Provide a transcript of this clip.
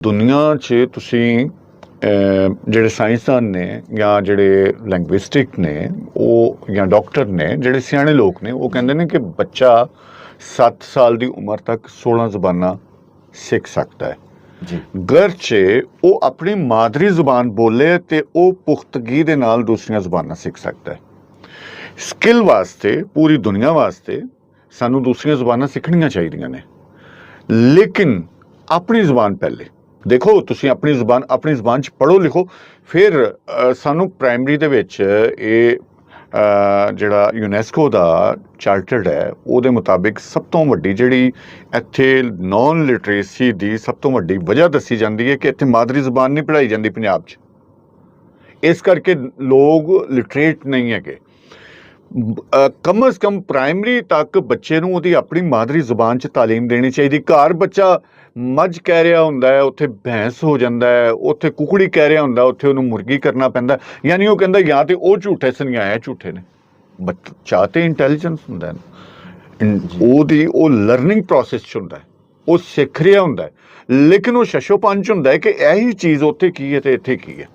ਦੁਨੀਆ 'ਚ ਤੁਸੀਂ ਜਿਹੜੇ ਸਾਇੰਸਦਾਨ ਨੇ ਜਾਂ ਜਿਹੜੇ ਲੈਂਗੁਇਸਟਿਕ ਨੇ ਉਹ ਜਾਂ ਡਾਕਟਰ ਨੇ ਜਿਹੜੇ ਸਿਆਣੇ ਲੋਕ ਨੇ ਉਹ ਕਹਿੰਦੇ ਨੇ ਕਿ ਬੱਚਾ 7 ਸਾਲ ਦੀ ਉਮਰ ਤੱਕ 16 ਜ਼ਬਾਨਾਂ ਸਿੱਖ ਸਕਦਾ ਹੈ ਜੀ ਘਰ 'ਚ ਉਹ ਆਪਣੀ ਮਾਦਰੀ ਜ਼ੁਬਾਨ ਬੋਲੇ ਤੇ ਉਹ ਪੁਖਤਗੀ ਦੇ ਨਾਲ ਦੂਸਰੀਆਂ ਜ਼ਬਾਨਾਂ ਸਿੱਖ ਸਕਦਾ ਹੈ। ਸਕਿੱਲ ਵਾਸਤੇ ਪੂਰੀ ਦੁਨੀਆ ਵਾਸਤੇ ਸਾਨੂੰ ਦੂਸਰੀਆਂ ਜ਼ਬਾਨਾਂ ਸਿੱਖਣੀਆਂ ਚਾਹੀਦੀਆਂ ਨੇ, ਲੇਕਿਨ ਆਪਣੀ ਜ਼ੁਬਾਨ ਪਹਿਲੇ ਦੇਖੋ। ਤੁਸੀਂ ਆਪਣੀ ਜ਼ੁਬਾਨ 'ਚ ਪੜ੍ਹੋ ਲਿਖੋ, ਫਿਰ ਸਾਨੂੰ ਪ੍ਰਾਇਮਰੀ ਦੇ ਵਿੱਚ ਇਹ ਜਿਹੜਾ ਯੂਨੈਸਕੋ ਦਾ ਚਾਰਟਰਡ ਹੈ ਉਹਦੇ ਮੁਤਾਬਿਕ ਸਭ ਤੋਂ ਵੱਡੀ ਜਿਹੜੀ ਇੱਥੇ ਨੌਨ ਲਿਟਰੇਸੀ ਦੀ ਸਭ ਤੋਂ ਵੱਡੀ ਵਜ੍ਹਾ ਦੱਸੀ ਜਾਂਦੀ ਹੈ ਕਿ ਇੱਥੇ ਮਾਦਰੀ ਜ਼ੁਬਾਨ ਨਹੀਂ ਪੜ੍ਹਾਈ ਜਾਂਦੀ ਪੰਜਾਬ 'ਚ। ਇਸ ਕਰਕੇ ਲੋਕ ਲਿਟਰੇਟ ਨਹੀਂ ਹੈਗੇ। ਕਮ ਅਜ਼ ਕਮ ਪ੍ਰਾਇਮਰੀ ਤੱਕ ਬੱਚੇ ਨੂੰ ਉਹਦੀ ਆਪਣੀ ਮਾਦਰੀ ਜ਼ੁਬਾਨ 'ਚ ਤਾਲੀਮ ਦੇਣੀ ਚਾਹੀਦੀ। ਘਰ ਬੱਚਾ ਮੱਝ ਕਹਿ ਰਿਹਾ ਹੁੰਦਾ ਹੈ, ਉੱਥੇ ਭੈਂਸ ਹੋ ਜਾਂਦਾ ਹੈ, ਉੱਥੇ ਕੁਕੜੀ ਕਹਿ ਰਿਹਾ ਹੁੰਦਾ, ਉੱਥੇ ਉਹਨੂੰ ਮੁਰਗੀ ਕਰਨਾ ਪੈਂਦਾ। ਯਾਨੀ ਉਹ ਕਹਿੰਦਾ ਜਾਂ ਤੇ ਉਹ ਝੂਠੇ ਸੁਨਿਆਏ ਝੂਠੇ ਨੇ। ਬੱਚਾ ਤੇ ਇੰਟੈਲੀਜੈਂਸ ਹੁੰਦਾ ਹੈ, ਉਹਦੀ ਉਹ ਲਰਨਿੰਗ ਪ੍ਰੋਸੈਸ 'ਚ ਹੁੰਦਾ ਹੈ, ਉਹ ਸਿੱਖ ਰਿਹਾ ਹੁੰਦਾ ਹੈ, ਲੇਕਿਨ ਉਹ ਸ਼ਸ਼ੋਪੰਚ ਹੁੰਦਾ ਹੈ ਕਿ ਇਹੀ ਚੀਜ਼ ਉੱਥੇ ਕੀ ਹੈ ਤੇ ਇੱਥੇ ਕੀ ਹੈ।